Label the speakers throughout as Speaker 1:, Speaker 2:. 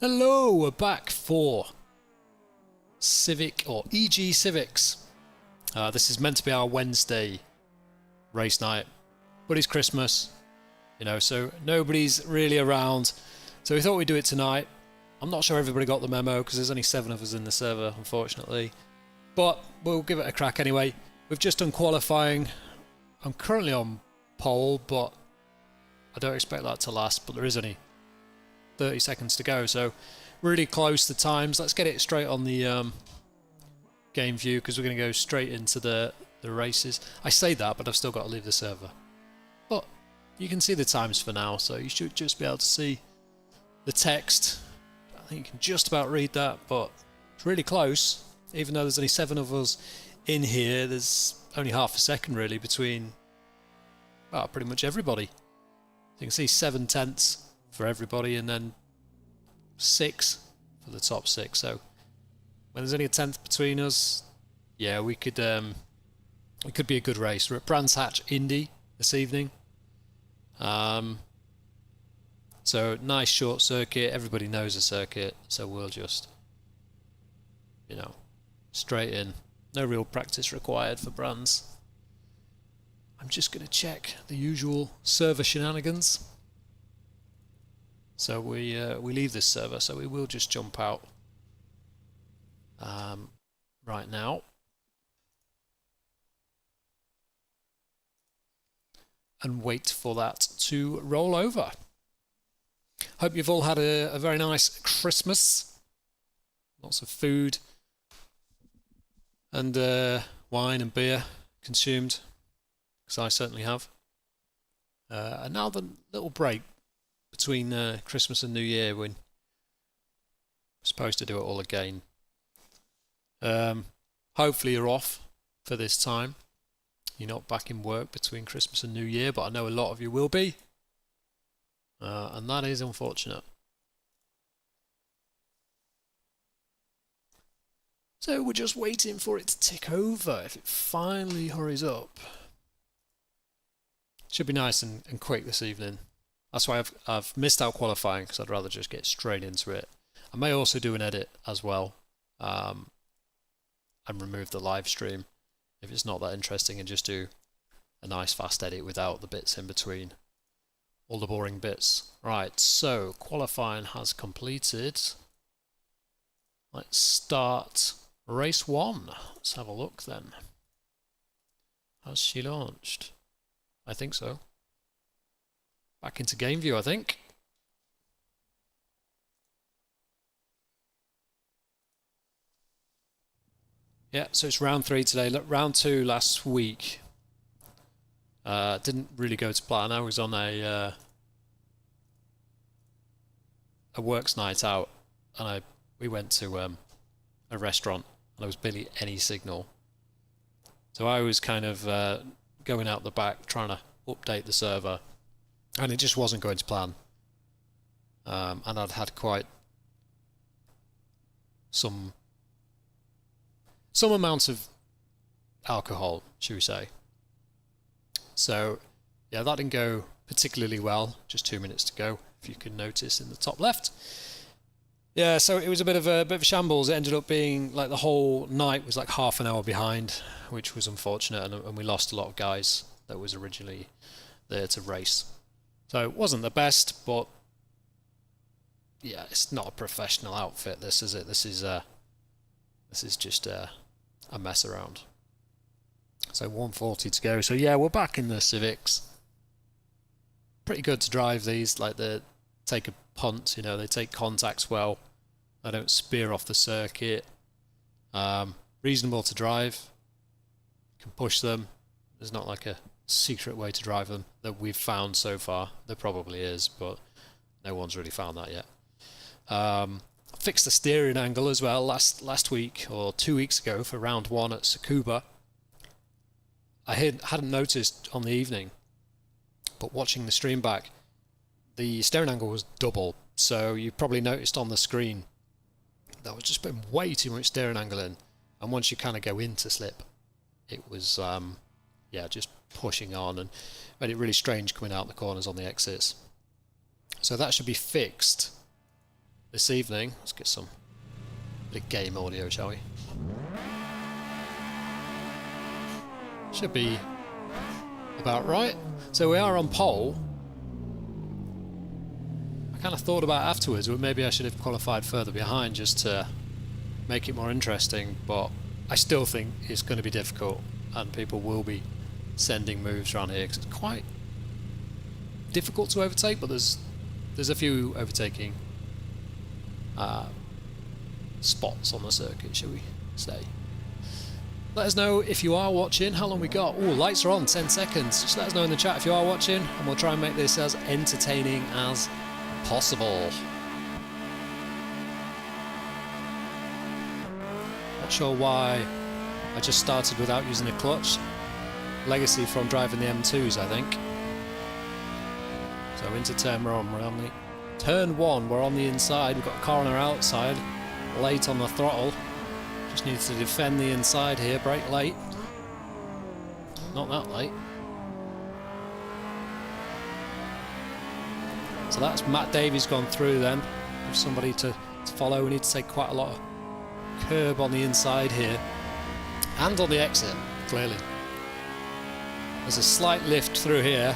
Speaker 1: Hello, we're back for Civic or EG Civics. This is meant to be our Wednesday race night, but it's Christmas, so nobody's really around. So we thought we'd do it tonight. I'm not sure everybody got the memo because there's only 7 of us in the server, unfortunately. But we'll give it a crack anyway. We've just done qualifying. I'm currently on pole, but I don't expect that to last. But there is only 30 seconds to go, so really close to times. Let's get it straight on the game view because we're going to go straight into the races. I say that, but I've still got to leave the server. But you can see the times for now, so you should just be able to see the text. I think you can just about read that, but it's really close. Even though there's only 7 of us in here, there's only half a second really between pretty much everybody. So you can see 7 tenths for everybody and then 6 for the top 6. So when there's only a tenth between us, yeah, we could be a good race. We're at Brands Hatch Indy this evening. So nice short circuit. Everybody knows the circuit, so we'll just straight in. No real practice required for Brands. I'm just going to check the usual server shenanigans. So we leave this server, so we will just jump out right now. And wait for that to roll over. Hope you've all had a very nice Christmas. Lots of food and wine and beer consumed, because I certainly have. And now the little break between Christmas and New Year when we're supposed to do it all again. Hopefully you're off for this time. You're not back in work between Christmas and New Year, but I know a lot of you will be. And that is unfortunate. So we're just waiting for it to tick over. If it finally hurries up. Should be nice and quick this evening. That's why I've missed out qualifying, because I'd rather just get straight into it. I may also do an edit as well, and remove the live stream if it's not that interesting, and just do a nice fast edit without the bits in between, all the boring bits. Right, so qualifying has completed. Let's start race 1. Let's have a look then. Has she launched? I think so. Back into game view, I think. Yeah, so it's round 3 today. Look, round 2 last week. Didn't really go to plan. I was on a works night out, and we went to a restaurant, and there was barely any signal. So I was kind of going out the back trying to update the server, and it just wasn't going to plan. And I'd had quite some amount of alcohol, should we say. So yeah, that didn't go particularly well. Just 2 minutes to go, if you can notice in the top left. Yeah, so it was a bit of a shambles. It ended up being like the whole night was like half an hour behind, which was unfortunate, and we lost a lot of guys that was originally there to race. So it wasn't the best, but yeah, it's not a professional outfit. This is it. This is just a mess around. So 140 to go. So yeah, we're back in the Civics. Pretty good to drive these. Like they take a punt, they take contacts well. They don't spear off the circuit. Reasonable to drive. You can push them. There's not like a secret way to drive them that we've found so far. There probably is, but no one's really found that yet. Fixed the steering angle as well last week or 2 weeks ago for round 1 at Tsukuba. I hadn't noticed on the evening, but watching the stream back, the steering angle was double. So you probably noticed on the screen that was just putting way too much steering angle in, and once you kind of go into slip, it was just pushing on and made it really strange coming out the corners on the exits. So that should be fixed this evening. Let's get some big game audio, shall we? Should be about right. So we are on pole. I kind of thought about afterwards, but maybe I should have qualified further behind just to make it more interesting, but I still think it's going to be difficult and people will be sending moves around here because it's quite difficult to overtake, but there's a few overtaking spots on the circuit, shall we say. Let us know if you are watching, how long we got. Oh, lights are on, 10 seconds. Just let us know in the chat if you are watching, and we'll try and make this as entertaining as possible. Not sure why I just started without using the clutch. Legacy from driving the M2s, I think. So into turn one, we're on the turn one, we're on the inside. We've got a car on our outside, late on the throttle. Just needs to defend the inside here, brake late. Not that late. So that's Matt Davies gone through then. There's somebody to follow. We need to take quite a lot of curb on the inside here. And on the exit, clearly. There's a slight lift through here.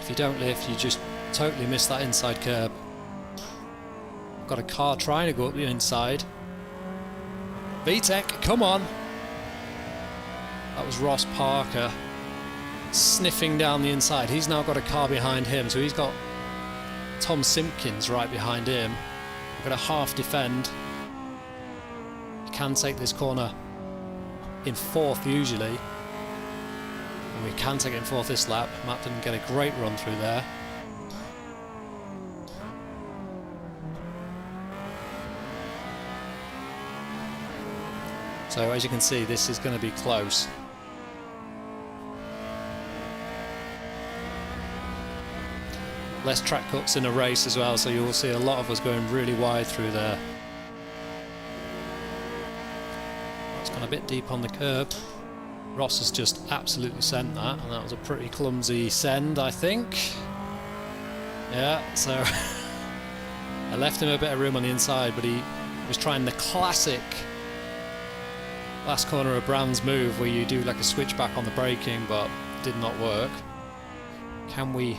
Speaker 1: If you don't lift, you just totally miss that inside curb. Got a car trying to go up the inside. VTEC, come on! That was Ross Parker sniffing down the inside. He's now got a car behind him, so he's got Tom Simpkins right behind him. We're going to half defend. You can take this corner in fourth usually. And we can take it in fourth this lap. Matt didn't get a great run through there. So as you can see, this is going to be close. Less track cuts in a race as well, so you will see a lot of us going really wide through there. It's gone a bit deep on the curb. Ross has just absolutely sent that, and that was a pretty clumsy send, I think. Yeah, so I left him a bit of room on the inside, but he was trying the classic last corner of Brand's move where you do like a switchback on the braking, but did not work. Can we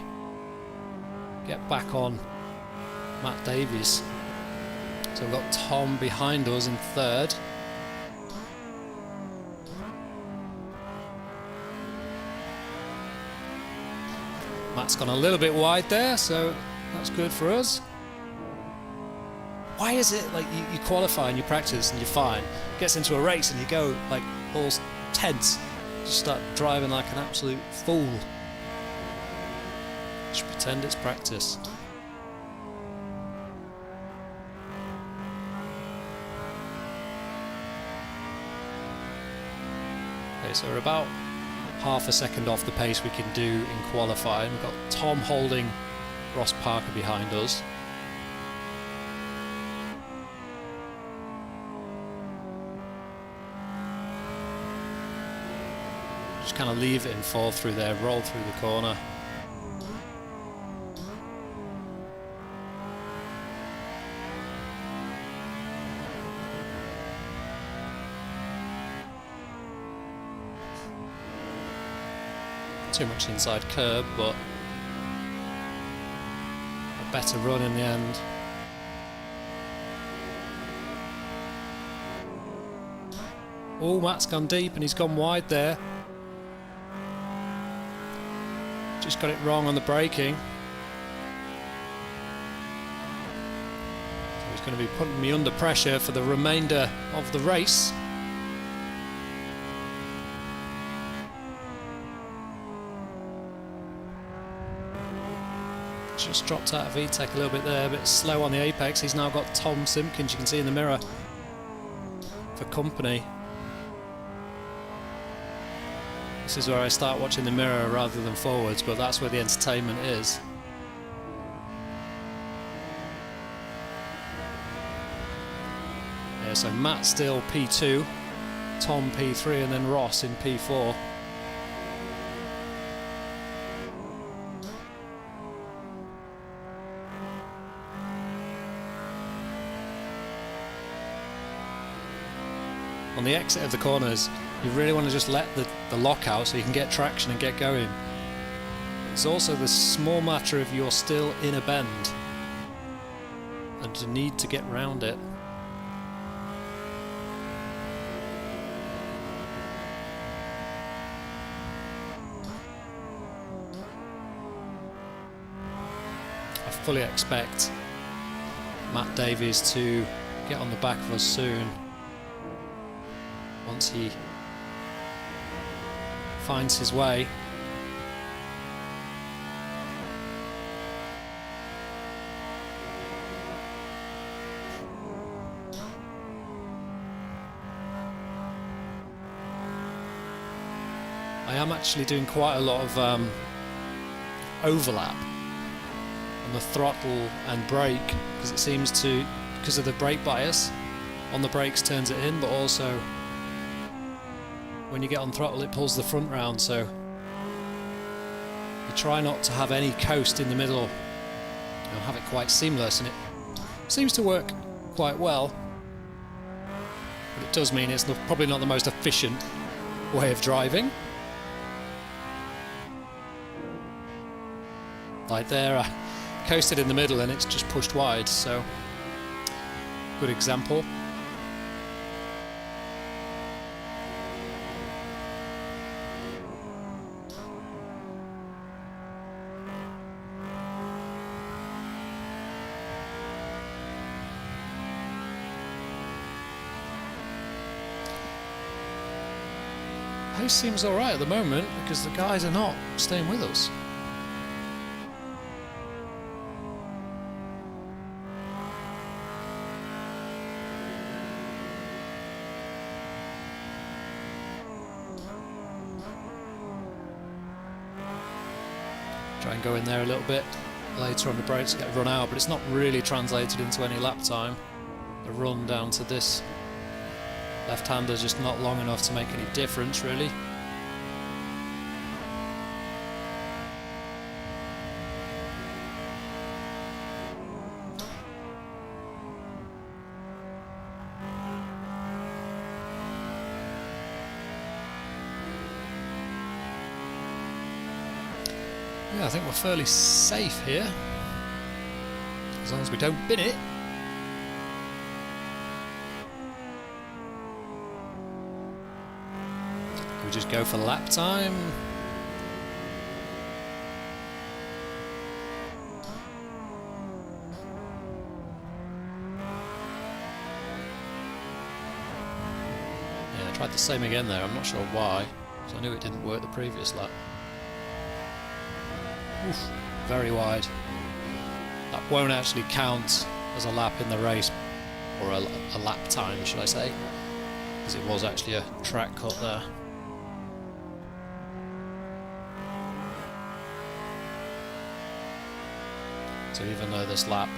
Speaker 1: get back on Matt Davies? So we've got Tom behind us in third. Matt's gone a little bit wide there, so that's good for us. Why is it like you qualify and you practice and you're fine, gets into a race and you go like all tense, just start driving like an absolute fool? Just pretend it's practice. Okay, so we're about half a second off the pace we can do in qualifying. We've got Tom holding Ross Parker behind us. Just kind of leave it in fourth through there, roll through the corner. Too much inside curb, but a better run in the end. Oh, Matt's gone deep and he's gone wide there. Just got it wrong on the braking. So he's going to be putting me under pressure for the remainder of the race. Just dropped out of VTEC a little bit there, a bit slow on the apex. He's now got Tom Simpkins, you can see in the mirror, for company. This is where I start watching the mirror rather than forwards, but that's where the entertainment is. Yeah, so Matt still P2, Tom P3, and then Ross in P4. on the exit of the corners, you really want to just let the lock out so you can get traction and get going. It's also the small matter of you're still in a bend and you need to get round it. I fully expect Matt Davies to get on the back of us soon once he finds his way. I am actually doing quite a lot of overlap on the throttle and brake, because it seems to, because of the brake bias on the brakes, turns it in, but also when you get on throttle it pulls the front round, so you try not to have any coast in the middle, you know, have it quite seamless, and it seems to work quite well, but it does mean it's probably not the most efficient way of driving. Like there, I coasted in the middle and it's just pushed wide, so good example. Pace seems alright at the moment because the guys are not staying with us. Try and go in there a little bit later on the brakes to get run out, but it's not really translated into any lap time. The run down to this left-hander is just not long enough to make any difference, really. Yeah, I think we're fairly safe here, as long as we don't bin it. We just go for lap time. Yeah, I tried the same again there. I'm not sure why, because I knew it didn't work the previous lap. Oof, very wide. That won't actually count as a lap in the race, or a lap time, should I say, because it was actually a track cut there. So even though this lap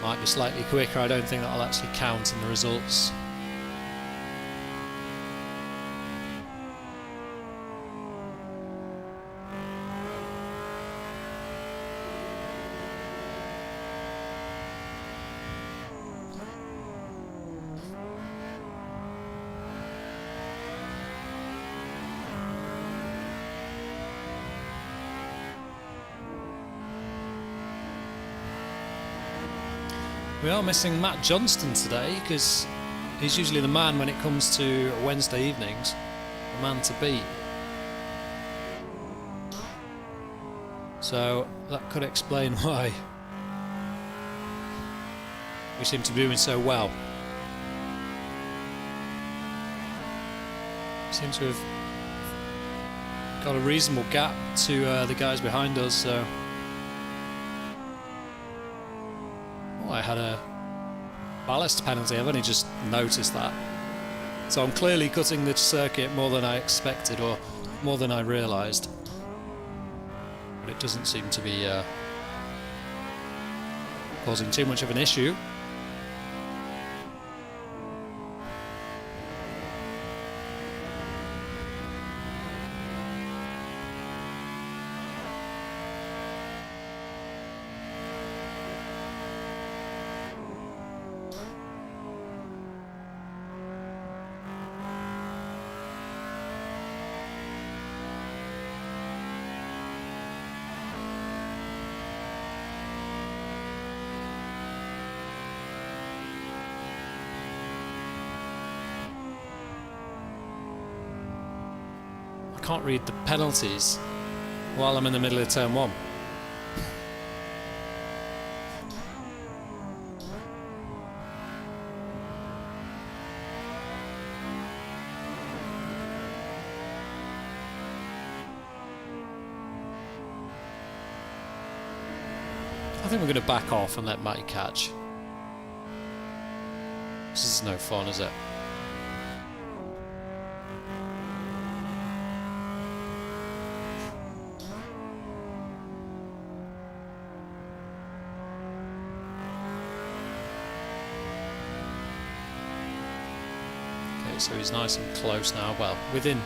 Speaker 1: might be slightly quicker, I don't think that'll actually count in the results. We are missing Matt Johnston today, because he's usually the man when it comes to Wednesday evenings, the man to beat. So that could explain why we seem to be doing so well. Seem to have got a reasonable gap to the guys behind us, so I had a ballast penalty. I've only just noticed that. So I'm clearly cutting the circuit more than I expected, or more than I realised. But it doesn't seem to be causing too much of an issue. can't read the penalties while I'm in the middle of turn 1. I think we're going to back off and let Matty catch. This is no fun, is it? Okay, so he's nice and close now. Well, within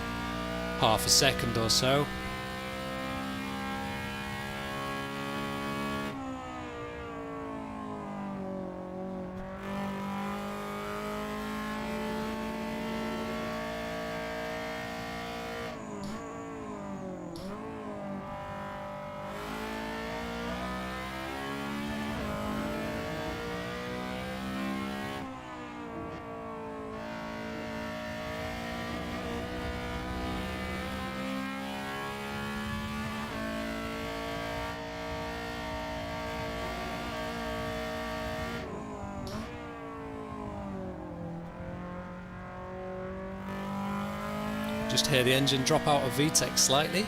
Speaker 1: half a second or so. Just hear the engine drop out of VTEC slightly.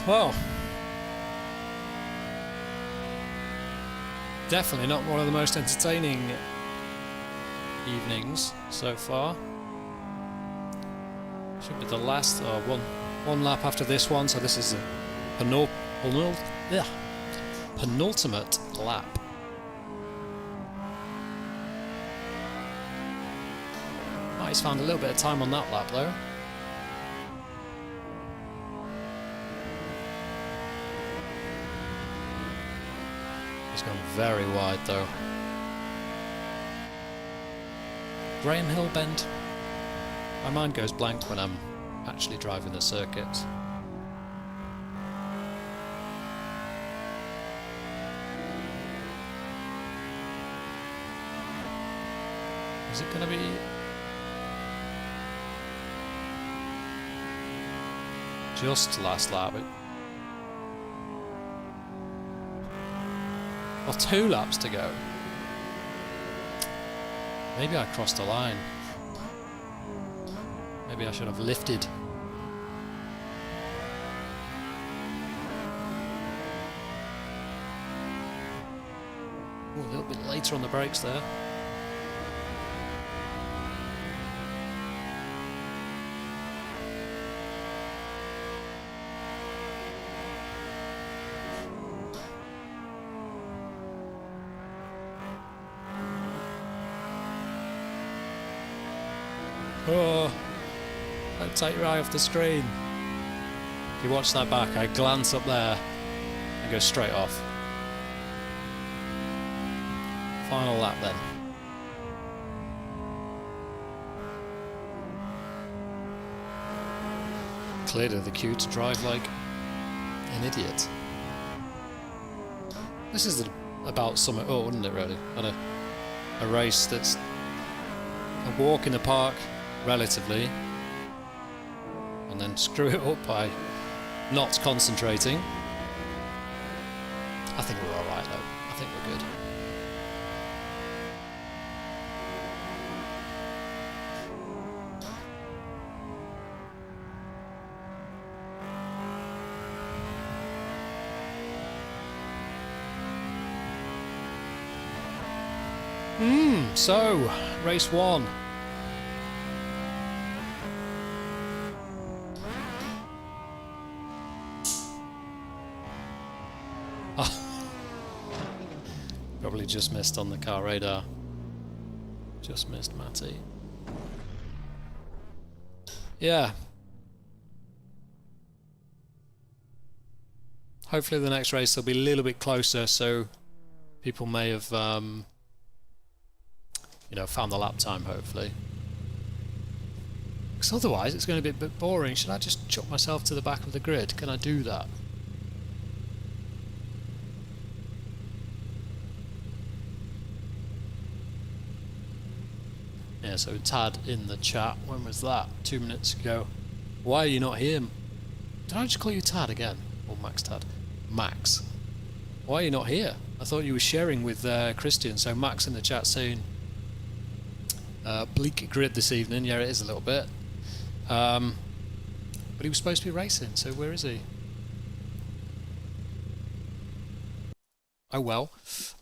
Speaker 1: Well, definitely not one of the most entertaining evenings so far. Should be the last one lap after this one, so this is a penultimate lap. He's found a little bit of time on that lap though. He's gone very wide though. Graham Hill bend. My mind goes blank when I'm actually driving the circuit. Is it going to be... just last lap? Well, 2 laps to go. Maybe I crossed the line. Maybe I should have lifted. Ooh, a little bit later on the brakes there. Oh, don't take your eye off the screen. If you watch that back, I glance up there and go straight off. Final lap then. Cleared of the queue to drive like an idiot. This is about summing up, wouldn't it, really? And a race that's a walk in the park, relatively, and then screw it up by not concentrating. I think we're alright though. I think we're good. So, race 1. Probably just missed on the car radar. Just missed Matty. Yeah. Hopefully the next race will be a little bit closer, so people may have, you know, found the lap time, hopefully. Because otherwise it's going to be a bit boring. Should I just chuck myself to the back of the grid? Can I do that? Yeah, so Tad in the chat. When was that? 2 minutes ago. Why are you not here? Did I just call you Tad again? Or Max Tad? Max. Why are you not here? I thought you were sharing with Christian. So Max in the chat saying bleak grid this evening. Yeah, it is a little bit. But he was supposed to be racing, so where is he? Oh well.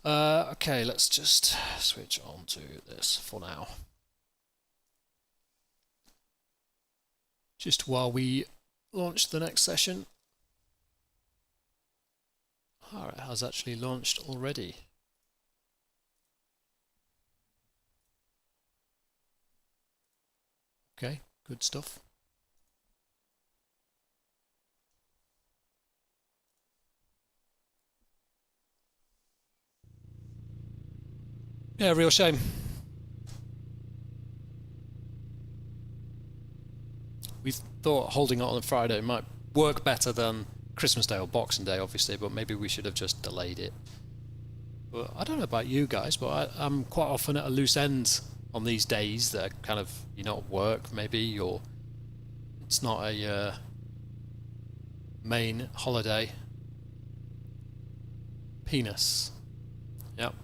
Speaker 1: Okay, let's just switch on to this for now. Just while we launch the next session. Alright, it has actually launched already. Okay, good stuff. Yeah, real shame. We thought holding it on a Friday might work better than Christmas Day or Boxing Day, obviously, but maybe we should have just delayed it. But I don't know about you guys, but I'm quite often at a loose end on these days that are kind of, you're not at work, maybe, or it's not a main holiday. Penis. Yep.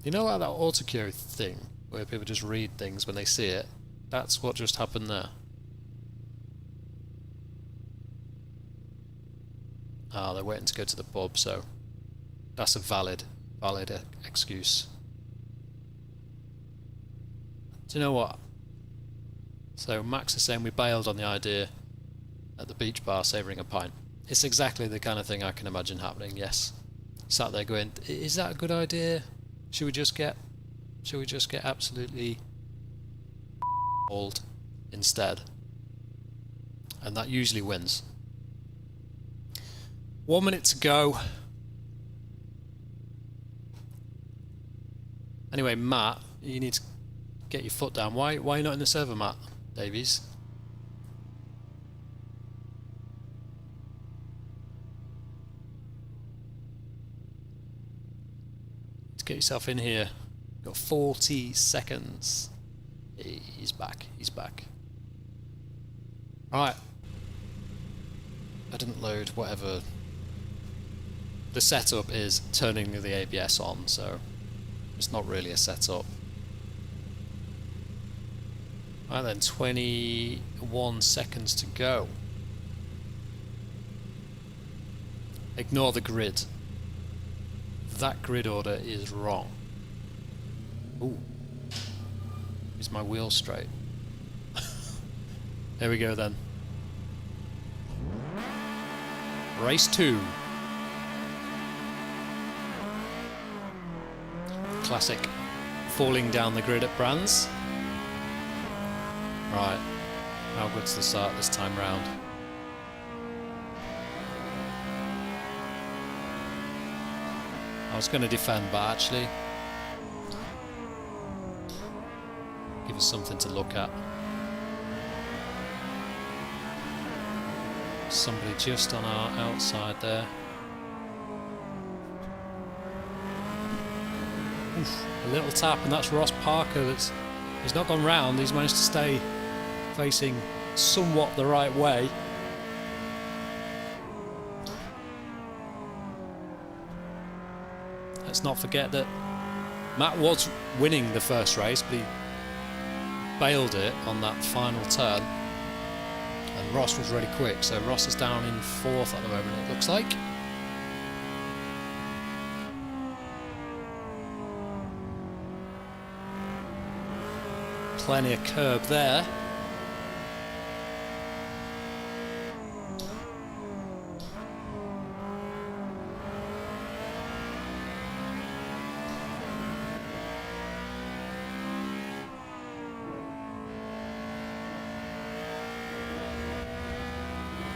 Speaker 1: You know, like that autocue thing where people just read things when they see it? That's what just happened there. Ah, they're waiting to go to the pub, so that's a valid excuse. Do you know what? So Max is saying we bailed on the idea at the beach bar savouring a pint. It's exactly the kind of thing I can imagine happening, yes. Sat there going, is that a good idea? Should we just get absolutely old instead? And that usually wins. 1 minute to go. Anyway, Matt, you need to get your foot down. Why are you not in the server, Matt Davies? Let's get yourself in here. Got 40 seconds. He's back. He's back. Alright. I didn't load whatever. The setup is turning the ABS on, so it's not really a setup. Right then, 21 seconds to go. Ignore the grid. That grid order is wrong. Ooh. Is my wheel straight? There we go then. Race 2. Classic falling down the grid at Brands. Right, how good's the start this time round? I was going to defend, but actually give us something to look at. Somebody just on our outside there. Oof, a little tap, and that's Ross Parker. He's not gone round. He's managed to stay facing somewhat the right way. Let's not forget that Matt was winning the first race, but he bailed it on that final turn. And Ross was really quick, so Ross is down in 4th at the moment, it looks like. plenty of curb there.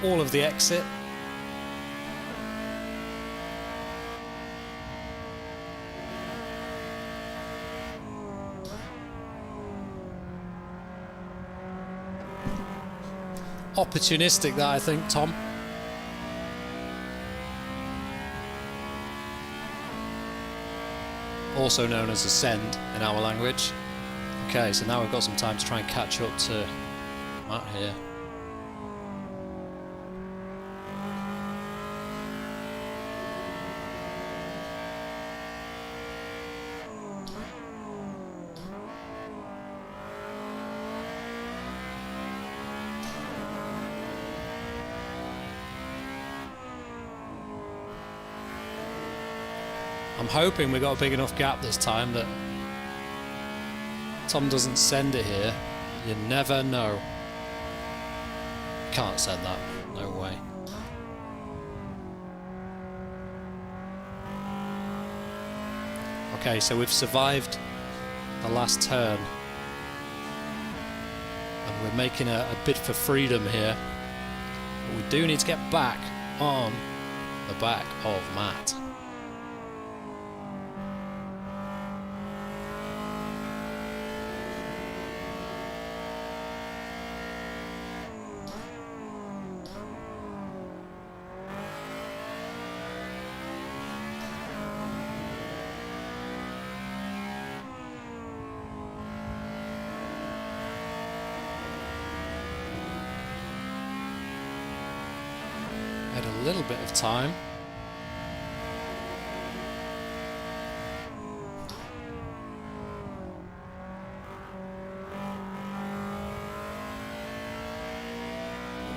Speaker 1: All of the exit. Opportunistic that, I think, Tom. Also known as a send in our language. Okay, so now we've got some time to try and catch up to Matt here. I'm hoping we got a big enough gap this time that Tom doesn't send it here. You never know. Can't send that. No way. Okay, so we've survived the last turn. And we're making a bid for freedom here. But we do need to get back on the back of Matt. Had a little bit of time.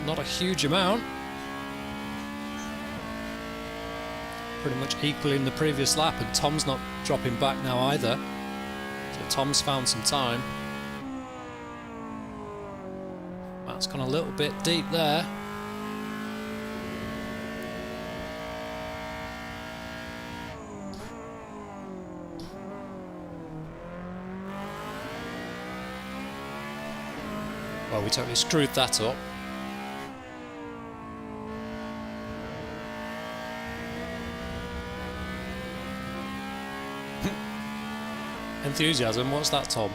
Speaker 1: Not a huge amount. Pretty much equal in the previous lap, and Tom's not dropping back now either. So Tom's found some time. Matt's gone a little bit deep there. Well, we totally screwed that up. Enthusiasm, what's that, Tom?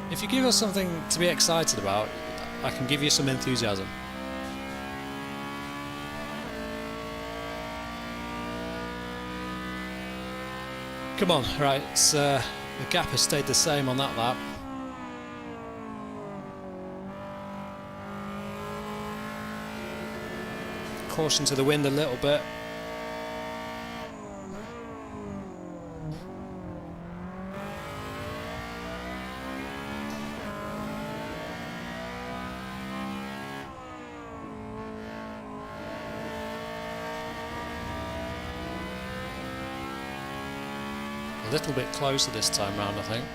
Speaker 1: If you give us something to be excited about, I can give you some enthusiasm. Come on, right, the gap has stayed the same on that lap. Caution to the wind a little bit. A little bit closer this time round, I think.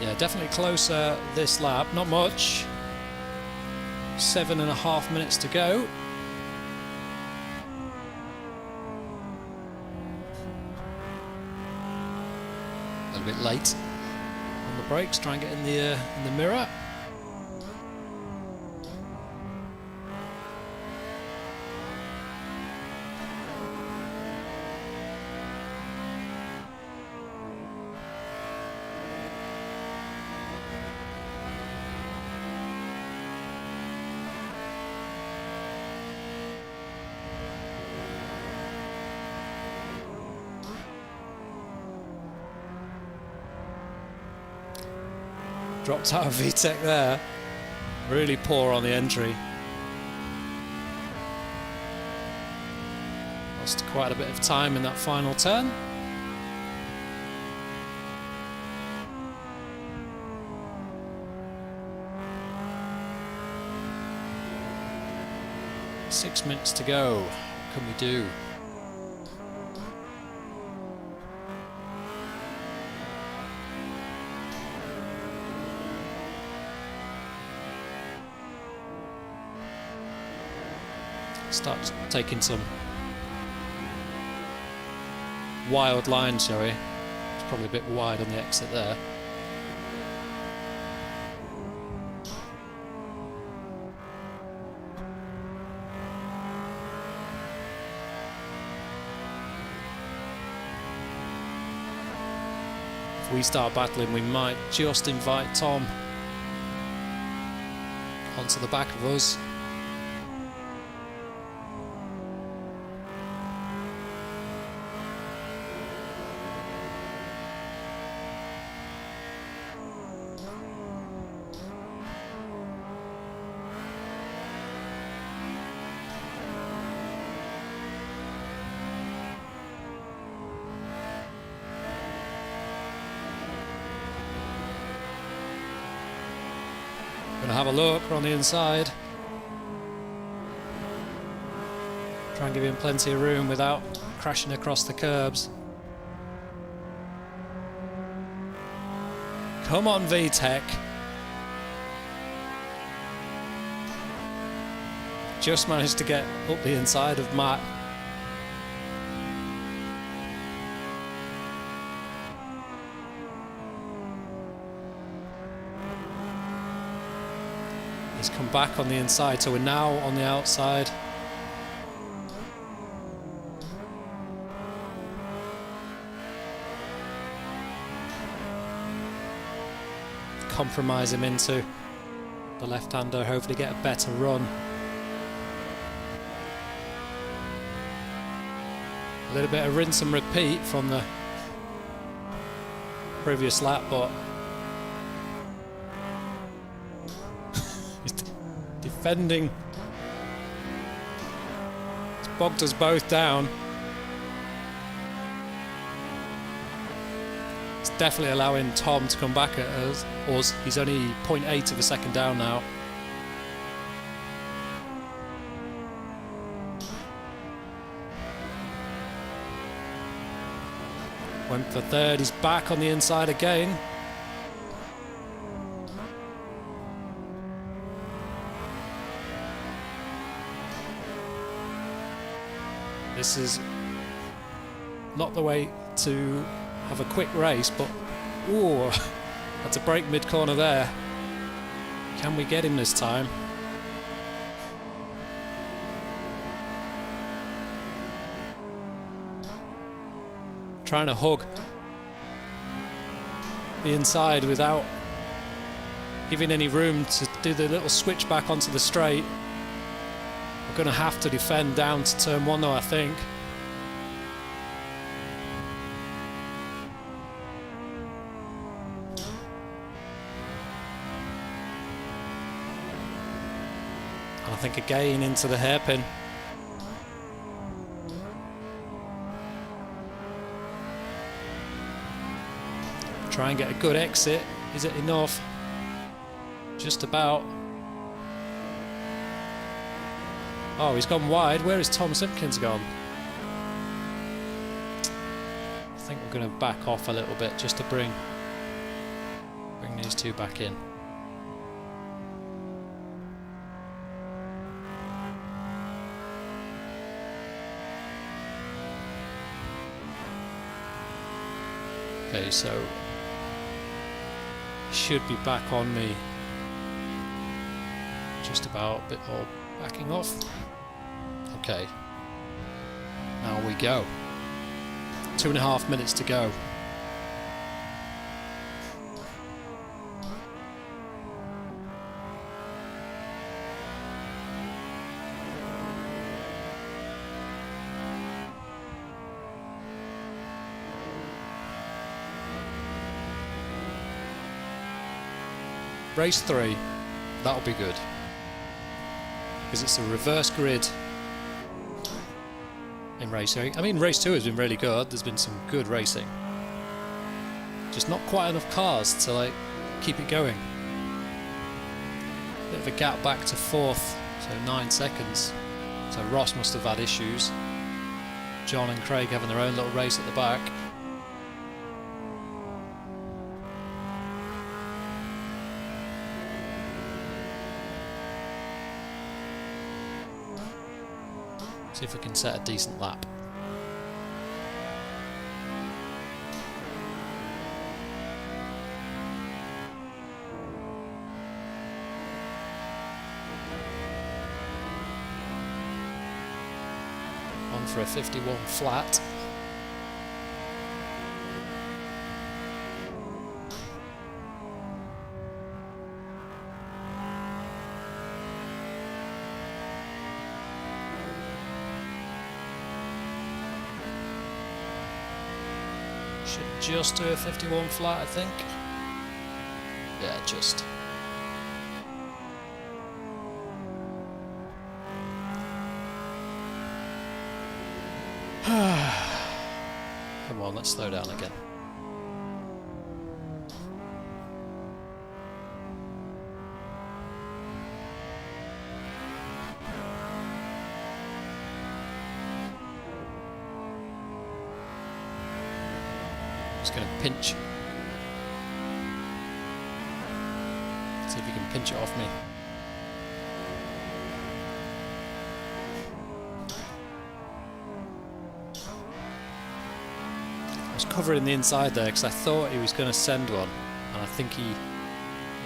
Speaker 1: Yeah, definitely closer this lap. Not much. 7.5 minutes to go. A little bit late on the brakes. Try and get in the mirror. Dropped out of VTEC there. Really poor on the entry. Lost quite a bit of time in that final turn. Six minutes to go. What can we do? Start taking some wild lines, shall we? It's probably a bit wide on the exit there. If we start battling, we might just invite Tom onto the back of us. Gonna have a look, we're on the inside. Try and give him plenty of room without crashing across the curbs. Come on, VTech. Just managed to get up the inside of Matt. He's come back on the inside, so we're now on the outside. Compromise him into the left-hander, hopefully get a better run. A little bit of rinse and repeat from the previous lap, but defending. It's bogged us both down. It's definitely allowing Tom to come back at us. He's only 0.8 of a second down now. Went for third, he's back on the inside again. This is not the way to have a quick race, but ooh, had to break mid-corner there. Can we get him this time? Trying to hug the inside without giving any room to do the little switch back onto the straight. We're going to have to defend down to turn one though, I think. And I think again into the hairpin. Try and get a good exit. Is it enough? Just about. Oh, he's gone wide. Where is Tom Simpkins gone? I think we're going to back off a little bit just to bring these two back in. Okay, so should be back on me. Just about, a bit more backing off. Okay, now we go. 2.5 minutes to go. Race 3, that'll be good. Because it's a reverse grid in racing. I mean, race 2 has been really good. There's been some good racing. Just not quite enough cars to like keep it going. Bit of a gap back to 4th, so 9 seconds. So Ross must have had issues. John and Craig having their own little race at the back. See if we can set a decent lap. On for a 51 flat. Should just do a 51 flat, I think. Yeah, just. Come on, let's slow down again. Just going to pinch. See if you can pinch it off me. I was covering the inside there because I thought he was going to send one, and I think he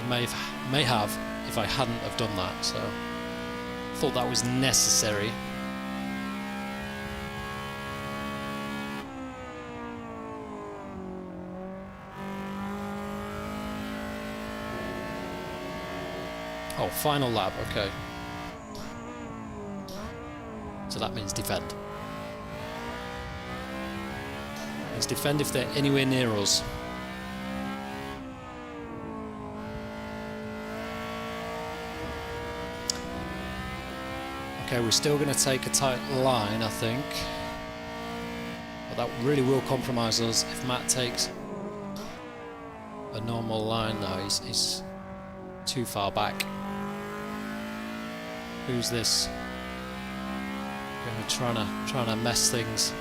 Speaker 1: may have if I hadn't have done that. So I thought that was necessary. Oh, final lap, okay. So that means defend. Means defend if they're anywhere near us. Okay, we're still going to take a tight line, I think. But that really will compromise us if Matt takes a normal line now. He's too far back. Who's this? Trying to mess things.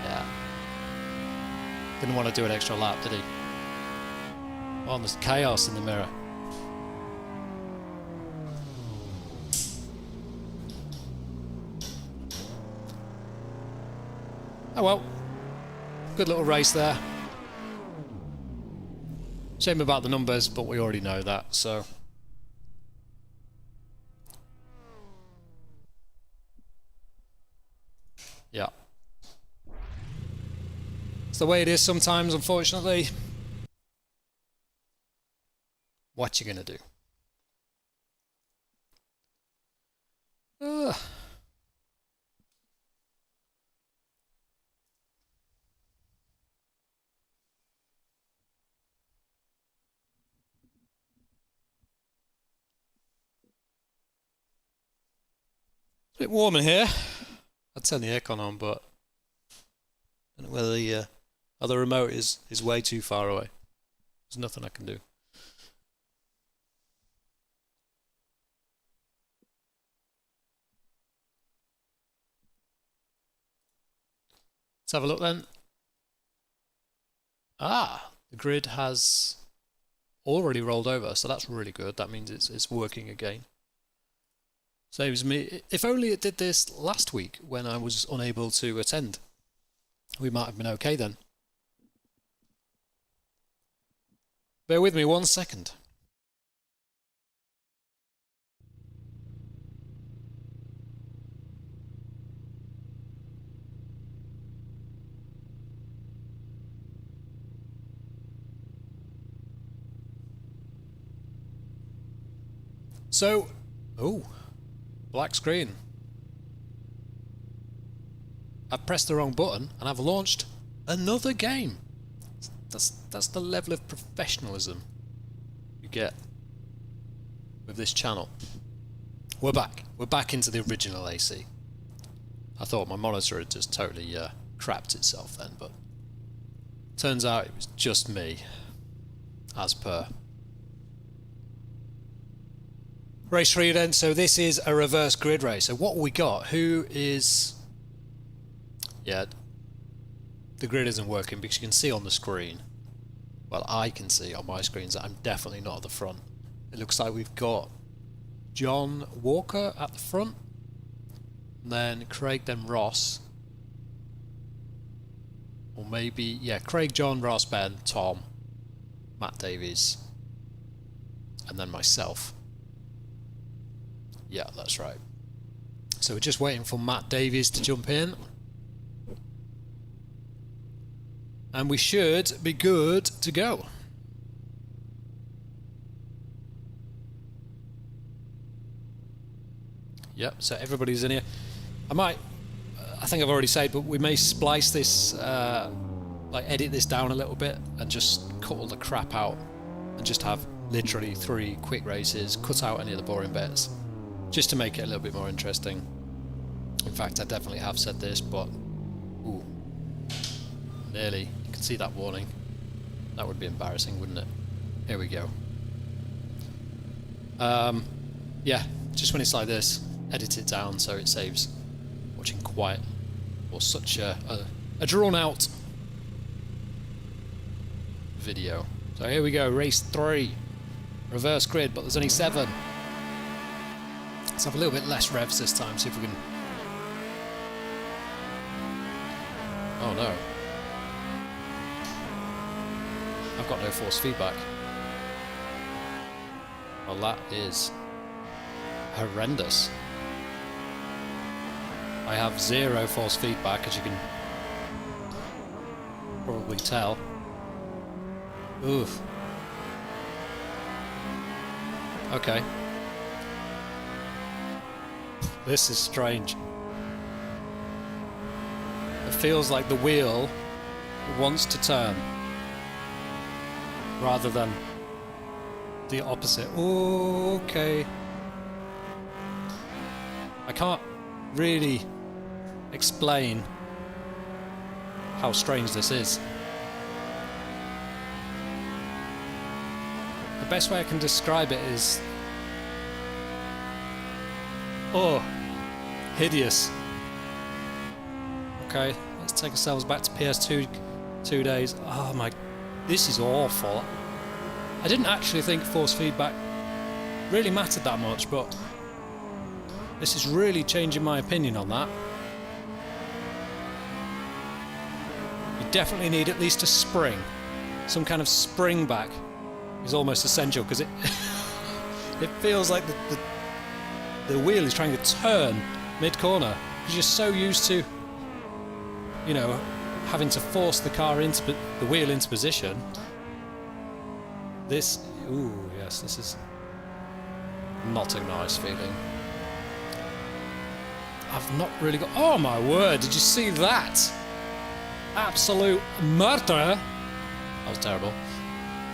Speaker 1: Yeah. Didn't want to do an extra lap, did he? Oh, there's chaos in the mirror. Oh well. Good little race there. Shame about the numbers, but we already know that, so. Yeah. It's the way it is sometimes, unfortunately. What you gonna do? Ugh. It's a bit warm in here. I'd turn the aircon on, but I don't know whether the other remote is way too far away. There's nothing I can do. Let's have a look then. Ah, the grid has already rolled over, so that's really good. That means it's working again. Saves me. If only it did this last week when I was unable to attend. We might have been okay then. Bear with me 1 second. So, oh, black screen. I've pressed the wrong button and I've launched another game. That's the level of professionalism you get with this channel. We're back. We're back into the original AC. I thought my monitor had just totally crapped itself then, but turns out it was just me, as per. Race 3 then, so this is a reverse grid race. So what we got, who is... Yeah, the grid isn't working because you can see on the screen, well I can see on my screens that I'm definitely not at the front. It looks like we've got John Walker at the front, and then Craig, then Ross. Or maybe, yeah, Craig, John, Ross, Ben, Tom, Matt Davies, and then myself. Yeah, that's right. So we're just waiting for Matt Davies to jump in. And we should be good to go. Yep, so everybody's in here. I think I've already said, but we may splice this, like edit this down a little bit and just cut all the crap out and just have literally 3 quick races, cut out any of the boring bits, just to make it a little bit more interesting. In fact, I definitely have said this, but ooh, nearly. You can see that warning. That would be embarrassing, wouldn't it? Here we go. Yeah, just when it's like this, edit it down so it saves watching quiet or such a drawn out video. So here we go, race 3, reverse grid, but there's only 7. Let's have a little bit less revs this time, see if we can... Oh no. I've got no force feedback. Well, that is horrendous. I have 0 force feedback, as you can probably tell. Oof. Okay. This is strange. It feels like the wheel wants to turn rather than the opposite. Okay. I can't really explain how strange this is. The best way I can describe it is... oh, hideous. Okay, let's take ourselves back to PS2 2 days. Oh my, this is awful. I didn't actually think force feedback really mattered that much, but this is really changing my opinion on that. You definitely need at least a spring. Some kind of spring back is almost essential, because it it feels like the wheel is trying to turn mid-corner, because you're so used to, you know, having to force the car into the wheel into position. This, ooh, yes, this is not a nice feeling. I've not really got... oh my word, did you see that? Absolute murder! That was terrible.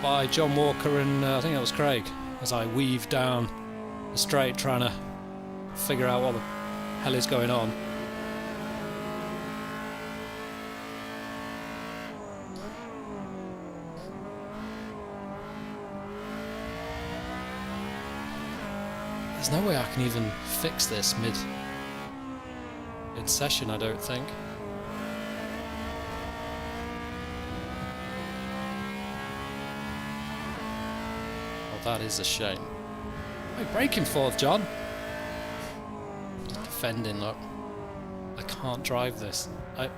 Speaker 1: By John Walker and I think that was Craig, as I weave down the straight trying to figure out what the hell is going on. There's no way I can even fix this mid-session, I don't think. Well, that is a shame. What are you braking for, John? Defending, look. I can't drive this. I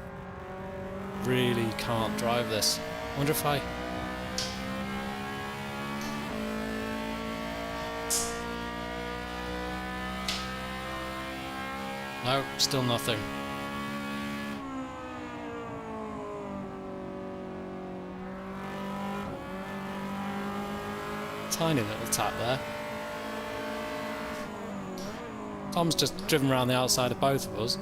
Speaker 1: really can't drive this. I wonder if I... no, still nothing. Tiny little tap there. Tom's just driven around the outside of both of us.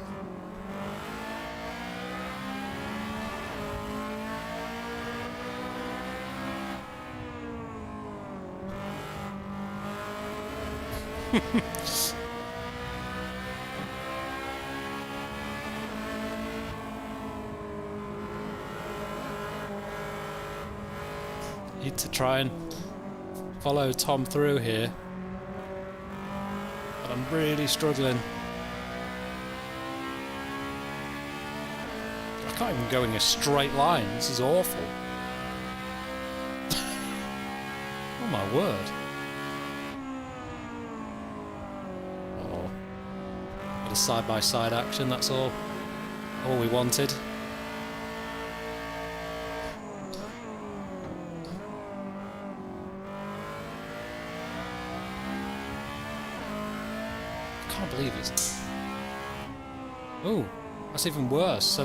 Speaker 1: Need to try and follow Tom through here. But I'm really struggling. I can't even go in a straight line. This is awful. Oh my word. Oh. Bit of side-by-side action, that's all we wanted. I can't believe it. Oh, that's even worse. So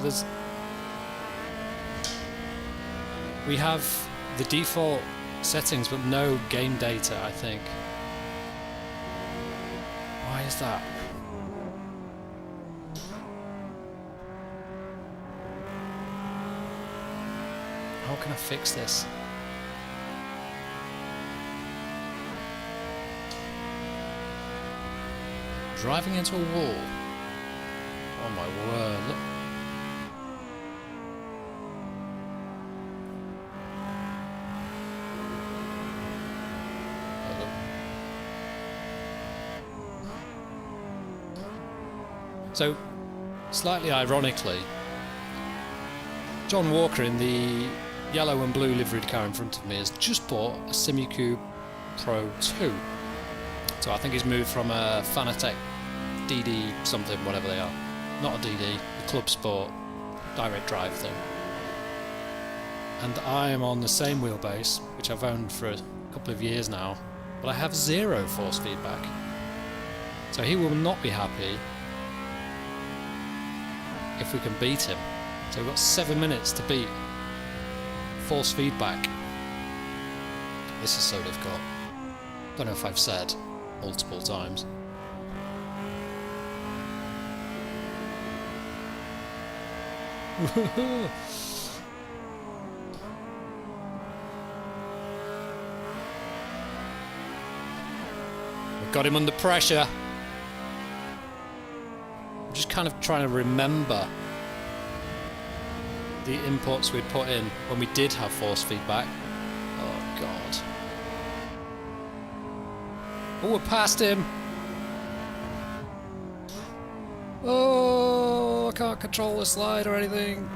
Speaker 1: we have the default settings but no game data, I think. Why is that? How can I fix this? Driving into a wall. Oh my word, look. So, slightly ironically, John Walker in the yellow and blue liveried car in front of me has just bought a Simicube Pro 2. So I think he's moved from a Fanatec DD something, whatever they are. Not a DD, the Club Sport direct drive thing. And I am on the same wheelbase, which I've owned for a couple of years now, but I have zero force feedback. So he will not be happy if we can beat him. So we've got 7 minutes to beat force feedback. This is so difficult. Don't know if I've said multiple times. We've got him under pressure. I'm just kind of trying to remember the inputs we'd put in when we did have force feedback. Oh god. Oh, we're past him. Oh, I can't control the slide or anything.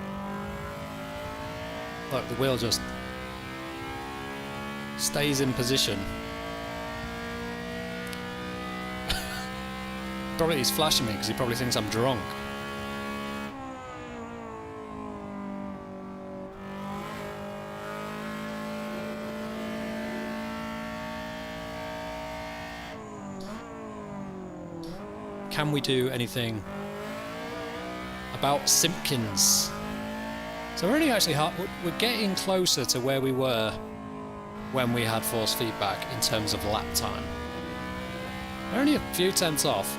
Speaker 1: Look, the wheel just stays in position. Probably he's flashing me because he probably thinks I'm drunk. Can we do anything about Simpkins? So we're only actually we're getting closer to where we were when we had force feedback in terms of lap time. We're only a few tenths off,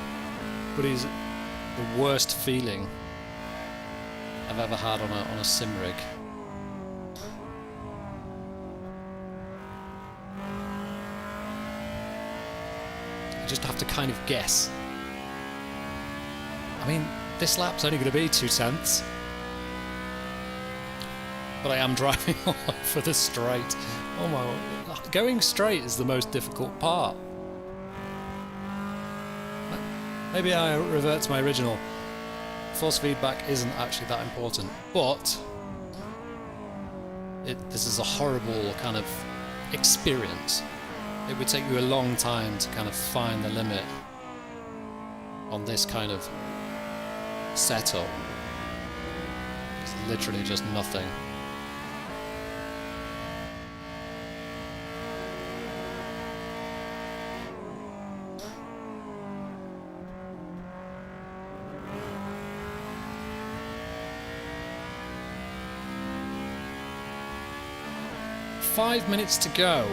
Speaker 1: but it's the worst feeling I've ever had on a sim rig. I just have to kind of guess. I mean, this lap's only going to be 2 tenths. But I am driving all over the straight. Oh my... Going straight is the most difficult part. Maybe I revert to my original. Force feedback isn't actually that important. But this is a horrible kind of experience. It would take you a long time to kind of find the limit on this kind of setup. It's literally just nothing. Five minutes to go.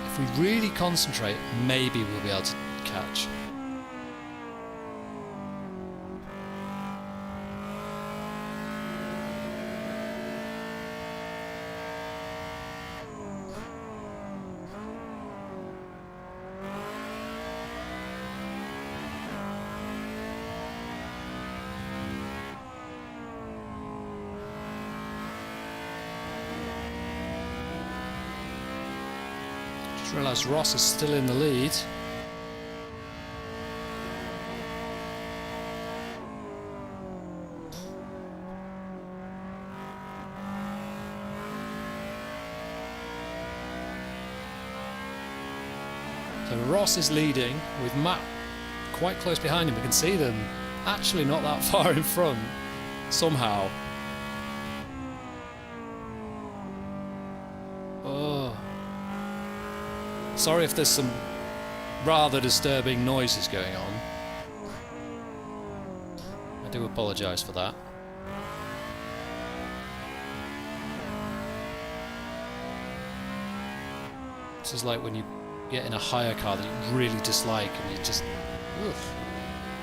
Speaker 1: If we really concentrate, maybe we'll be able to catch. Just realised Ross is still in the lead. So Ross is leading with Matt quite close behind him. We can see them actually not that far in front somehow. Oh, sorry if there's some rather disturbing noises going on. I do apologise for that. This is like when you get in a hire car that you really dislike and you just, ugh,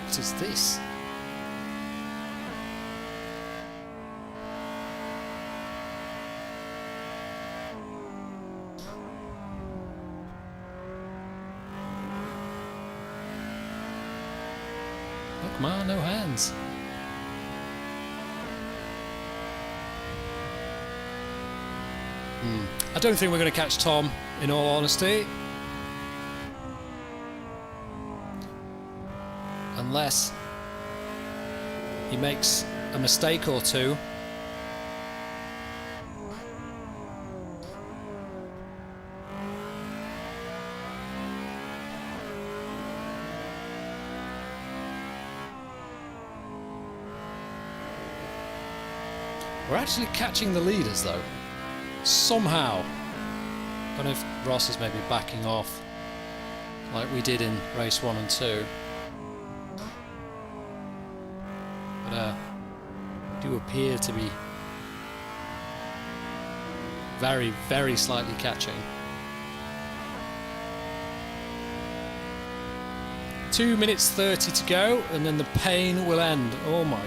Speaker 1: what is this? Oh, come on, no hands. I don't think we're going to catch Tom, in all honesty. Unless he makes a mistake or two. We're actually catching the leaders though, somehow. I don't know if Ross is maybe backing off like we did in race 1 and 2. But do appear to be very, very slightly catching. 2 minutes 30 to go, and then the pain will end. Oh my.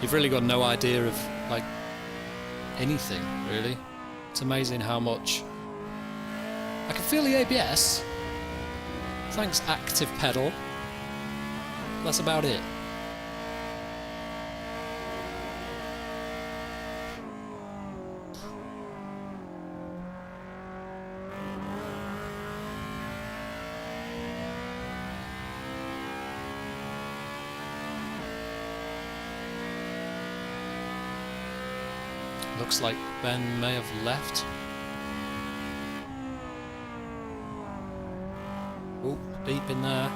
Speaker 1: You've really got no idea of like anything, really. It's amazing how much I can feel the ABS. Thanks, active pedal. That's about it. Looks like Ben may have left. Oh, deep in there.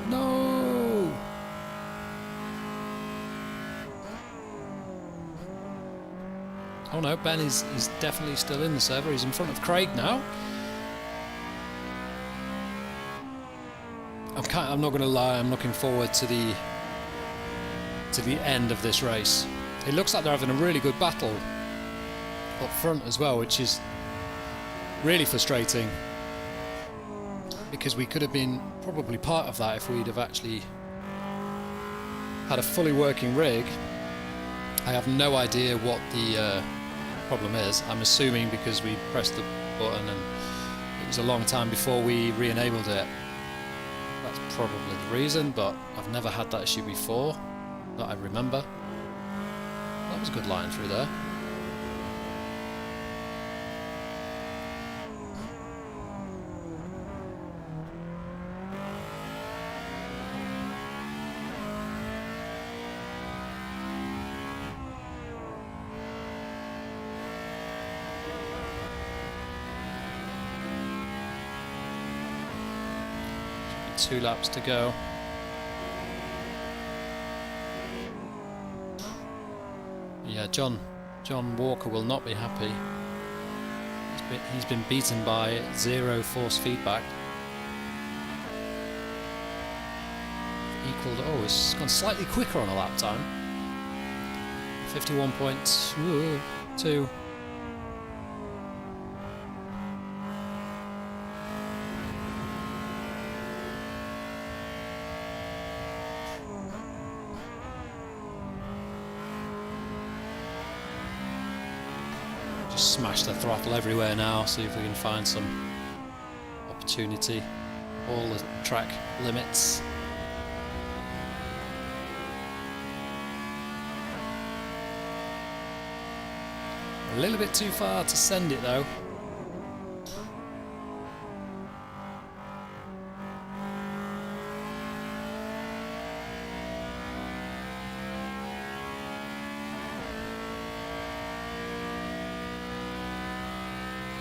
Speaker 1: No! Oh no, Ben is definitely still in the server. He's in front of Craig now. I'm not going to lie, I'm looking forward to the end of this race. It looks like they're having a really good battle up front as well, which is really frustrating because we could have been probably part of that if we'd have actually had a fully working rig. I have no idea what the problem is. I'm assuming because we pressed the button and it was a long time before we re-enabled it. That's probably the reason, but I've never had that issue before that I remember. That was a good line through there. Should be 2 laps to go. Yeah, John Walker will not be happy. He's been beaten by 0 force feedback. Equaled. Oh, it's gone slightly quicker on a lap time. 51.2. Just smash the throttle everywhere now, see if we can find some opportunity. All the track limits. A little bit too far to send it though.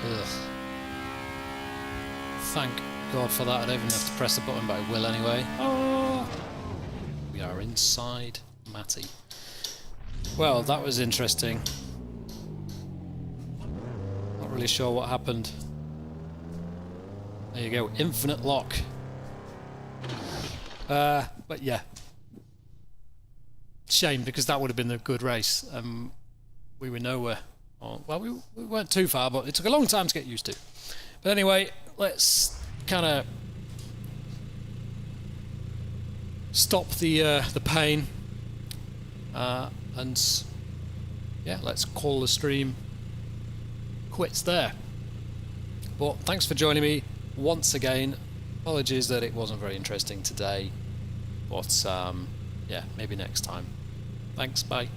Speaker 1: Ugh. Thank God for that. I don't even have to press the button, but I will anyway. Oh! We are inside Matty. Well, that was interesting. Not really sure what happened. There you go, infinite lock. But yeah. Shame, because that would have been a good race. We were nowhere. Well, we weren't too far, but it took a long time to get used to. But anyway, let's kind of stop the pain, and yeah, let's call the stream quits there. But thanks for joining me once again. Apologies that it wasn't very interesting today, but yeah, maybe next time. Thanks, bye.